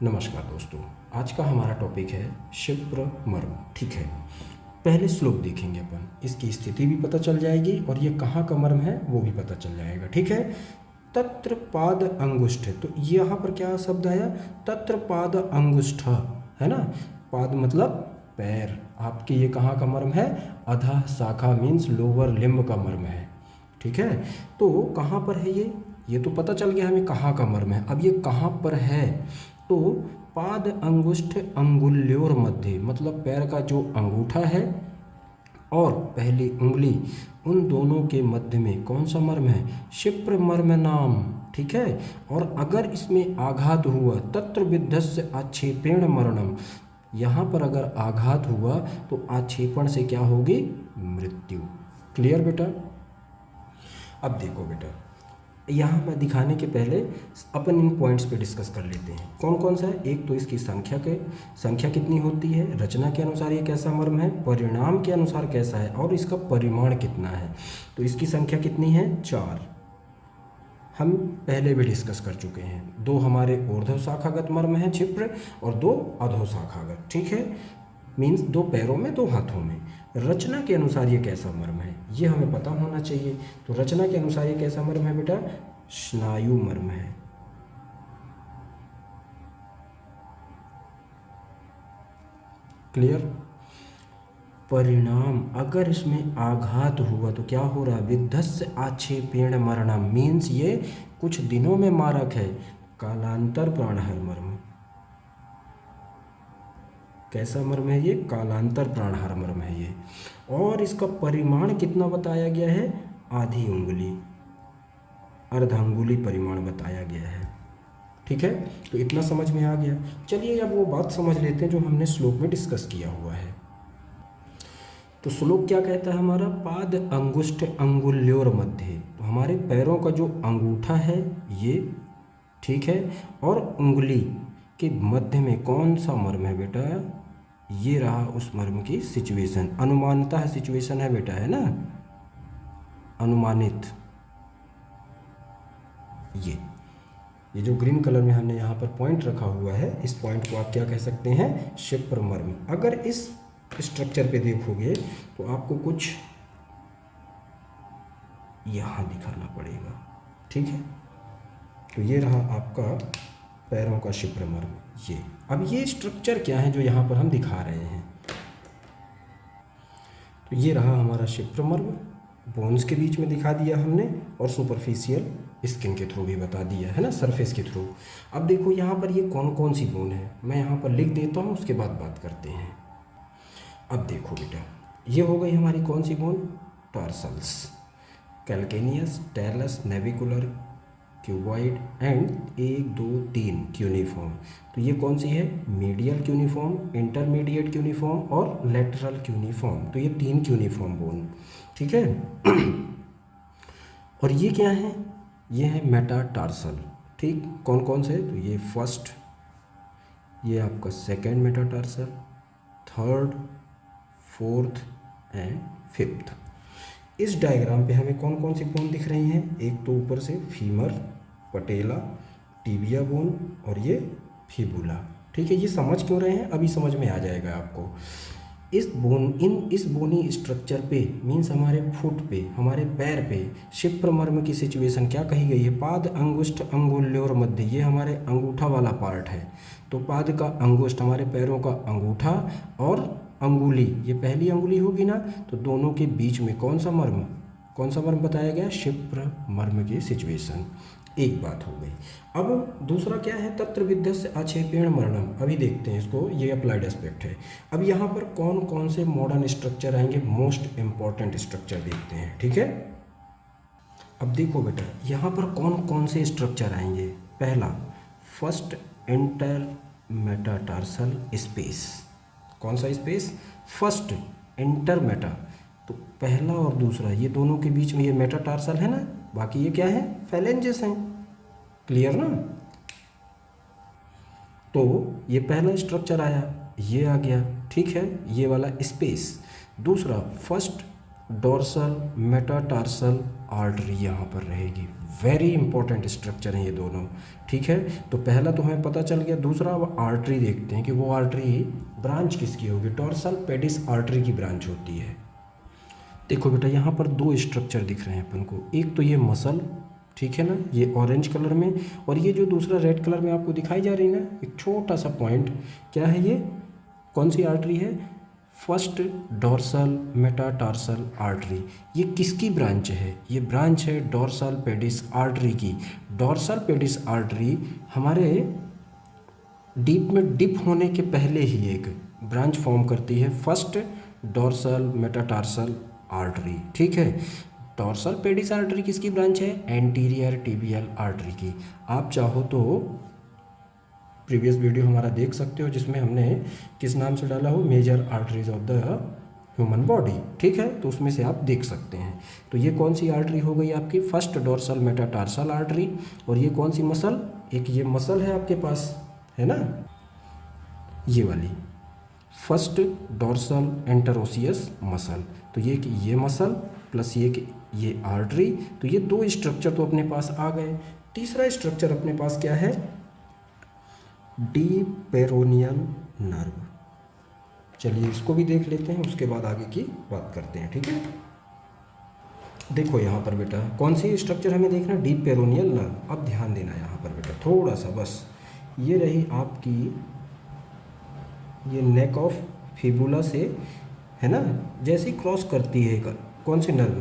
नमस्कार दोस्तों, आज का हमारा टॉपिक है क्षिप्र मर्म। ठीक है, पहले श्लोक देखेंगे अपन, इसकी स्थिति भी पता चल जाएगी और ये कहाँ का मर्म है वो भी पता चल जाएगा। ठीक है, तत्र पाद अंगुष्ठ, तो यहाँ पर क्या शब्द आया? तत्र पाद अंगुष्ठ, है ना। पाद मतलब पैर, आपके ये कहाँ का मर्म है? अधः शाखा मीन्स लोअर लिम्ब का मर्म है। ठीक है, तो कहाँ पर है ये तो पता चल गया हमें कहाँ का मर्म है। अब ये कहाँ पर है? तो पाद अंगुष्ठ अंगुल्योर मध्य, मतलब पैर का जो अंगूठा है और पहली उंगली, उन दोनों के मध्य में कौन सा मर्म है? क्षिप्र मर्म नाम। ठीक है, और अगर इसमें आघात हुआ तत्र विद्धस्य आक्षेपेण मरणम, यहाँ पर अगर आघात हुआ तो आक्षेपण से क्या होगी? मृत्यु। क्लियर बेटा? अब देखो बेटा, यहाँ मैं दिखाने के पहले अपन इन पॉइंट्स पे डिस्कस कर लेते हैं। कौन कौन सा है? एक तो इसकी संख्या कितनी होती है, रचना के अनुसार ये कैसा मर्म है, परिणाम के अनुसार कैसा है, और इसका परिमाण कितना है। तो इसकी संख्या कितनी है? 4। हम पहले भी डिस्कस कर चुके हैं। 2 हमारे ऊर्ध्व शाखागत मर्म है क्षिप्र और 2 अधो शाखागत। ठीक है, मीन्स 2 पैरों में 2 हाथों में। रचना के अनुसार ये कैसा मर्म है ये हमें पता होना चाहिए। तो रचना के अनुसार ये कैसा मर्म है बेटा? स्नायु मर्म है। क्लियर? परिणाम, अगर इसमें आघात हुआ तो क्या हो रहा है? विद्धस्य आक्षेपेण मरणम, मीन्स ये कुछ दिनों में मारक है। कालांतर प्राणहर मर्म। कैसा मर्म है ये? कालांतर प्राणहर मर्म है ये। और इसका परिमाण कितना बताया गया है? आधी उंगली, अर्धांगुली परिमाण बताया गया है। ठीक है, तो इतना समझ में आ गया। चलिए अब वो बात समझ लेते हैं जो हमने श्लोक में डिस्कस किया हुआ है। तो श्लोक क्या कहता है हमारा? पाद अंगुष्ठ अंगुल्योर मध्य, तो हमारे पैरों का जो अंगूठा है ये, ठीक है, और उंगली के मध्य में कौन सा मर्म है बेटा? ये रहा उस मर्म की सिचुएशन। अनुमानतः सिचुएशन है बेटा, है ना, अनुमानित। ये जो ग्रीन कलर में हमने यहाँ पर पॉइंट रखा हुआ है, इस पॉइंट को आप क्या कह सकते हैं? क्षिप्र मर्म। अगर इस स्ट्रक्चर पे देखोगे तो आपको कुछ यहाँ दिखाना पड़ेगा। ठीक है, तो ये रहा आपका पैरों का क्षिप्र मर्म। ये अब ये स्ट्रक्चर क्या है जो यहाँ पर हम दिखा रहे हैं? तो ये रहा हमारा क्षिप्र मर्म, बोन्स के बीच में दिखा दिया हमने, और सुपरफिशियल स्किन के थ्रू भी बता दिया है ना, सरफेस के थ्रू। अब देखो यहाँ पर ये कौन कौन सी बोन है, मैं यहाँ पर लिख देता हूँ, उसके बाद बात करते हैं। अब देखो बेटा, ये हो गई हमारी कौन सी bone? Tarsals, calcaneus, talus, navicular, cuboid and 1 2 3 cuneiform. तो ये कौन सी है? मीडियल क्यूनिफॉर्म, इंटरमीडिएट क्यूनिफॉर्म और लेटरल क्यूनिफॉर्म। तो ये 3 क्यूनिफॉर्म बोन। ठीक है, और ये क्या है? ये है मेटाटार्सल। ठीक, कौन कौन से? तो ये फर्स्ट, ये आपका second metatarsal, third, fourth and fifth. इस डायग्राम पे हमें कौन कौन सी बोन दिख रही हैं? एक तो ऊपर से फीमर, पटेला, टिबिया बोन और ये फिबुला। ठीक है, ये समझ क्यों रहे हैं? अभी समझ में आ जाएगा आपको। इस बोनी स्ट्रक्चर पे, मीन्स हमारे फुट पे, हमारे पैर पे क्षिप्र मर्म की सिचुएशन क्या कही गई है? पाद अंगुष्ठ अंगुल्योर मध्य, ये हमारे अंगूठा वाला पार्ट है। तो पाद का अंगुष्ठ, हमारे पैरों का अंगूठा, और अंगुली, ये पहली अंगुली होगी ना, तो दोनों के बीच में कौन सा मर्म बताया गया? क्षिप्र मर्म की सिचुएशन। एक बात हो गई। अब दूसरा क्या है? तत्र विद्धस्य आक्षेपेण मरणम। अभी देखते हैं इसको, ये अप्लाइड एस्पेक्ट है। अब यहाँ पर कौन कौन से मॉडर्न स्ट्रक्चर आएंगे? मोस्ट इंपॉर्टेंट स्ट्रक्चर देखते हैं। ठीक है, अब देखो बेटा, यहाँ पर कौन कौन से स्ट्रक्चर आएंगे? पहला, फर्स्ट इंटर मेटाटार्सल स्पेस। कौन सा स्पेस? फर्स्ट इंटर मेटा, तो पहला और दूसरा, ये दोनों के बीच में ये मेटाटार्सल है ना, बाकी ये क्या है? फेलेंजेस हैं। क्लियर ना? तो ये पहला स्ट्रक्चर आया, ये आ गया। ठीक है, ये वाला स्पेस। दूसरा, फर्स्ट डोर्सल मेटाटार्सल आर्टरी यहाँ पर रहेगी। वेरी इंपॉर्टेंट स्ट्रक्चर हैं ये दोनों, ठीक है। तो पहला तो हमें पता चल गया। दूसरा अब आर्टरी देखते हैं कि वो आर्टरी ब्रांच किसकी होगी। डोर्सल पेडिस आर्टरी की ब्रांच होती है। देखो बेटा यहाँ पर दो स्ट्रक्चर दिख रहे हैं अपन को। एक तो ये मसल, ठीक है ना, ये ऑरेंज कलर में, और ये जो दूसरा रेड कलर में आपको दिखाई जा रही है ना एक छोटा सा पॉइंट, क्या है ये, कौन सी आर्टरी है, फर्स्ट डोर्सल मेटाटार्सल आर्टरी। ये किसकी ब्रांच है, ये ब्रांच है डोर्सल पेडिस आर्टरी की। डोर्सल पेडिस आर्टरी हमारे डीप में डिप होने के पहले ही एक ब्रांच फॉर्म करती है, फर्स्ट डोर्सल मेटाटार्सल आर्टरी, ठीक है। डोर्सल पेडिस आर्टरी किसकी ब्रांच है, एंटीरियर टिबियल आर्टरी की। आप चाहो तो प्रीवियस वीडियो हमारा देख सकते हो जिसमें हमने किस नाम से डाला हो, major arteries of the human body, ठीक है। तो उसमें से आप देख सकते हैं। तो ये कौन सी आर्टरी हो गई आपकी, फर्स्ट डोर्सल मेटाटार्सल आर्टरी। और ये कौन सी मसल, एक ये मसल है आपके पास, है ना, ये वाली फर्स्ट डोर्सल एंटेरोसियस मसल। तो ये मसल प्लस ये आर्टरी, तो ये दो स्ट्रक्चर तो अपने पास आ गए। तीसरा स्ट्रक्चर अपने पास क्या है, डीप पेरोनियल नर्व। चलिए इसको भी देख लेते हैं, उसके बाद आगे की बात करते हैं, ठीक है। देखो यहाँ पर बेटा कौन सी स्ट्रक्चर हमें देखना, डीप पेरोनियल नर्व। अब ध्यान देना यहाँ पर बेटा थोड़ा सा, बस ये रही आपकी ये नेक ऑफ फिबुला से, है ना, जैसे ही क्रॉस करती है कौन सी नर्व,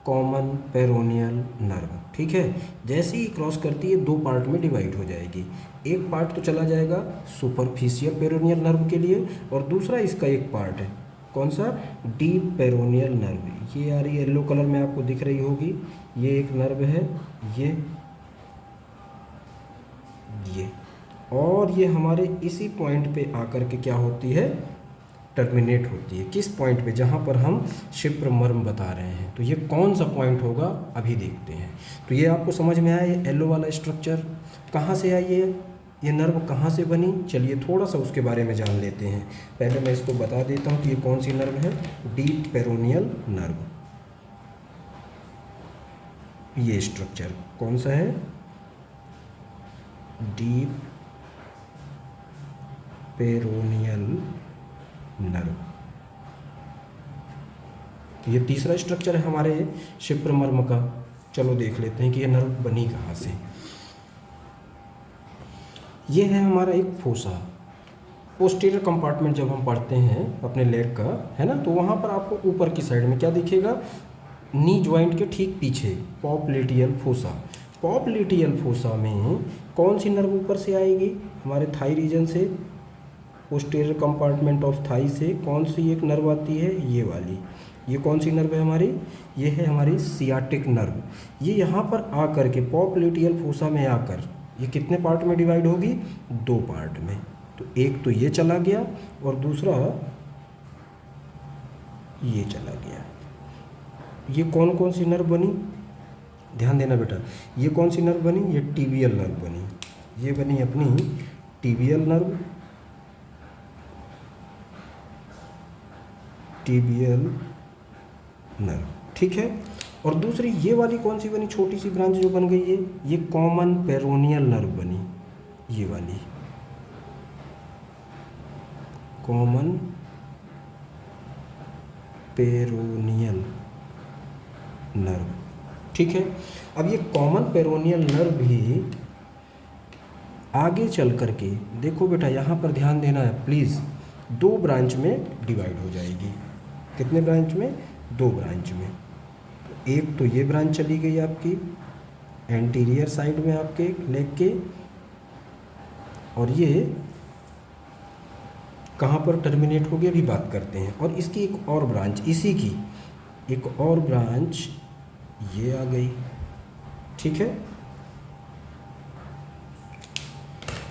कॉमन पेरोनियल नर्व, ठीक है। जैसे ही क्रॉस करती है दो पार्ट में डिवाइड हो जाएगी। एक पार्ट तो चला जाएगा सुपरफिशियल पेरोनियल नर्व के लिए, और दूसरा इसका एक पार्ट है कौन सा, डीप पेरोनियल नर्व। ये यार येलो कलर में आपको दिख रही होगी, ये एक नर्व है, ये और ये हमारे इसी पॉइंट पे आकर के क्या होती है, टर्मिनेट होती है। किस पॉइंट पे, जहाँ पर हम शिप्र मर्म बता रहे हैं। तो ये कौन सा पॉइंट होगा अभी देखते हैं। तो ये आपको समझ में आया, ये येलो वाला स्ट्रक्चर कहाँ से आई है, ये नर्व कहाँ से बनी। चलिए थोड़ा सा उसके बारे में जान लेते हैं। पहले मैं इसको बता देता हूँ कि ये कौन सी नर्व है, डीप पेरोनियल नर्व। ये स्ट्रक्चर कौन सा है, डीप पेरोनियल नर्व। ये तीसरा स्ट्रक्चर है हमारे शिप्र मर्म का। चलो देख लेते हैं कि ये नर्व बनी कहाँ से। ये है हमारा एक फोसा, पोस्टीरियर कंपार्टमेंट जब हम पढ़ते हैं अपने लेग का, है ना, तो वहाँ पर आपको ऊपर की साइड में क्या दिखेगा, नी ज्वाइंट के ठीक पीछे पॉप्लेटियल फोसा। पॉप्लेटियल फोसा में कौन सी नर्व ऊपर से आएगी, हमारे थाई रीजन से, पोस्टीरियर कंपार्टमेंट ऑफ थाई से कौन सी एक नर्व आती है, ये वाली। ये कौन सी नर्व है हमारी, ये है हमारी सियाटिक नर्व। ये यहाँ पर आकर के पॉप्लेटियल फोसा में आकर ये कितने पार्ट में डिवाइड होगी, दो पार्ट में। तो एक तो ये चला गया और दूसरा ये चला गया। ये कौन कौन सी नर्व बनी, ध्यान देना बेटा, ये कौन सी नर्व बनी, ये टिबियल नर्व बनी। ये बनी अपनी टिबियल नर्व, टिबियल नर्व, ठीक है। और दूसरी ये वाली कौन सी बनी, छोटी सी ब्रांच जो बन गई है, ये कॉमन पेरोनियल नर्व बनी। ये वाली कॉमन पेरोनियल नर्व, ठीक है। अब ये कॉमन पेरोनियल नर्व भी आगे चल करके, देखो बेटा यहाँ पर ध्यान देना है प्लीज़, दो ब्रांच में डिवाइड हो जाएगी। कितने ब्रांच में, दो ब्रांच में। एक तो ये ब्रांच चली गई आपकी एंटीरियर साइड में आपके लेग के, और ये कहाँ पर टर्मिनेट हो गया अभी बात करते हैं। और इसकी एक और ब्रांच, इसी की एक और ब्रांच ये आ गई, ठीक है।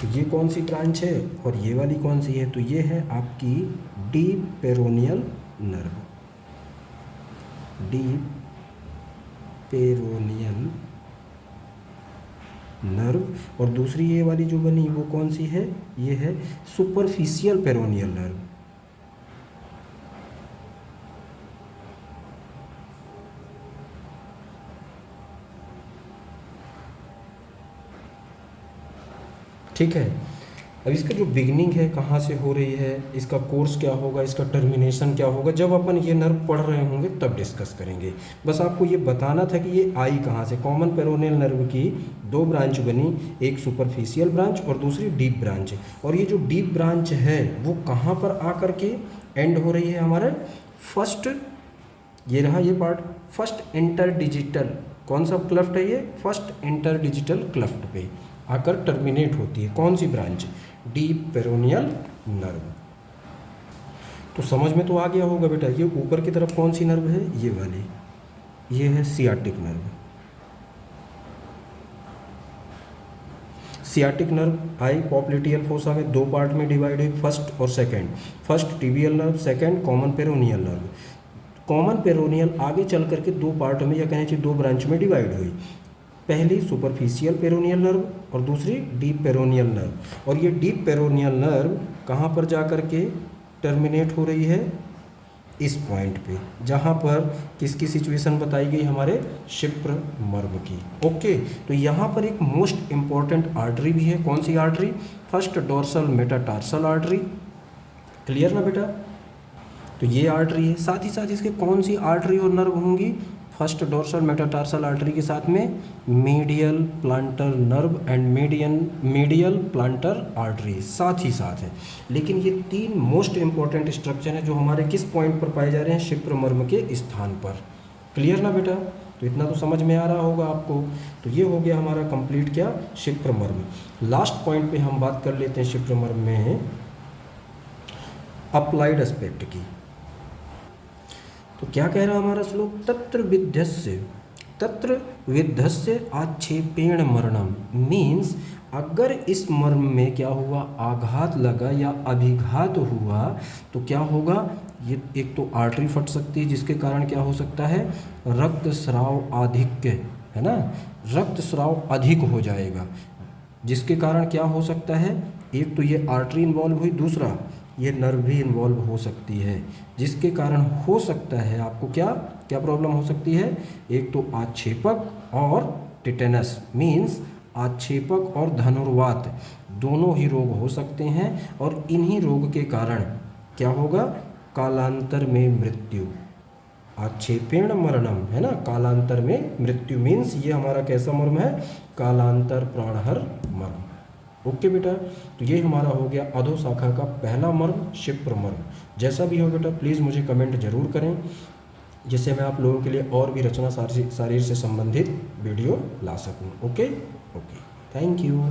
तो ये कौन सी ब्रांच है और ये वाली कौन सी है, तो ये है आपकी deep peroneal nerve, deep peroneal nerve. और दूसरी ये वाली जो बनी वो कौन सी है, ये है सुपरफिशियल पेरोनियल नर्व, ठीक है। अब इसका जो बिगनिंग है कहाँ से हो रही है, इसका कोर्स क्या होगा, इसका टर्मिनेशन क्या होगा, जब अपन ये नर्व पढ़ रहे होंगे तब डिस्कस करेंगे। बस आपको ये बताना था कि ये आई कहाँ से। कॉमन पेरोनियल नर्व की दो ब्रांच बनी, एक सुपरफिशियल ब्रांच और दूसरी डीप ब्रांच। और ये जो डीप ब्रांच है वो कहाँ पर आकर के एंड हो रही है हमारे फर्स्ट, ये रहा ये पार्ट, फर्स्ट इंटरडिजिटल, कौन सा क्लफ्ट है ये, फर्स्ट इंटरडिजिटल क्लफ्ट पे आकर टर्मिनेट होती है। कौन सी ब्रांच, डीप पेरोनियल नर्व। तो समझ में तो आ गया होगा बेटा, ये ऊपर की तरफ कौन सी नर्व है, ये वाली, ये है सियाटिक नर्व। सियाटिक नर्व आई पॉप्लिटियल फोसा में दो पार्ट में डिवाइड हुई, फर्स्ट और second. First tibial nerve, second common peroneal nerve. Common peroneal आगे चल करके दो पार्ट में या कहना चाहिए दो ब्रांच में डिवाइड हुई। पहली सुपरफिशियल पेरोनियल नर्व और दूसरी डीप पेरोनियल नर्व। और ये डीप पेरोनियल नर्व कहाँ पर जा कर के टर्मिनेट हो रही है, इस पॉइंट पे, जहाँ पर किसकी सिचुएशन बताई गई, हमारे शिप्र मर्म की। ओके, तो यहाँ पर एक मोस्ट इम्पॉर्टेंट आर्टरी भी है। कौन सी artery, first dorsal metatarsal artery. Clear ना बेटा, तो ये आर्टरी है। साथ ही साथ इसके कौन सी आर्टरी और नर्व होंगी, फर्स्ट डोर्सल मेटाटार्सल आर्टरी के साथ में medial planter nerve and medial planter artery साथ ही साथ है। लेकिन ये तीन मोस्ट इंपॉर्टेंट स्ट्रक्चर हैं जो हमारे किस पॉइंट पर पाए जा रहे हैं, शिप्र मर्म के स्थान पर। क्लियर ना बेटा, तो इतना तो समझ में आ रहा होगा आपको। तो ये हो गया हमारा कंप्लीट क्या, शिप्र मर्म। लास्ट पॉइंट पे हम बात कर लेते हैं शिप्र मर्म में अप्लाइड एस्पेक्ट की। तो क्या कह रहा हमारा श्लोक, तत्र विद्धस्य आक्षेपेण मरणम, मीन्स अगर इस मर्म में क्या हुआ, आघात लगा या अभिघात हुआ तो क्या होगा, ये एक तो आर्टरी फट सकती है जिसके कारण क्या हो सकता है, रक्त स्राव आधिक्य, है ना, रक्त स्राव अधिक हो जाएगा, जिसके कारण क्या हो सकता है, एक तो ये आर्टरी इन्वॉल्व हुई, दूसरा ये नर्व भी इन्वॉल्व हो सकती है, जिसके कारण हो सकता है आपको क्या क्या प्रॉब्लम हो सकती है, एक तो आक्षेपक और टिटेनस, मीन्स आक्षेपक और धनुर्वात दोनों ही रोग हो सकते हैं। और इन्हीं रोग के कारण क्या होगा, कालांतर में मृत्यु, आक्षेपेण मरणम, है ना, कालांतर में मृत्यु, मीन्स ये हमारा कैसा मर्म है, कालांतर प्राणहर मर्म। ओके बेटा, तो ये हमारा हो गया अधो शाखा का पहला मर्म, शिप्र मर्म। जैसा भी हो बेटा प्लीज़ मुझे कमेंट जरूर करें, जिससे मैं आप लोगों के लिए और भी रचना शरीर से संबंधित वीडियो ला सकूं। Okay, thank you.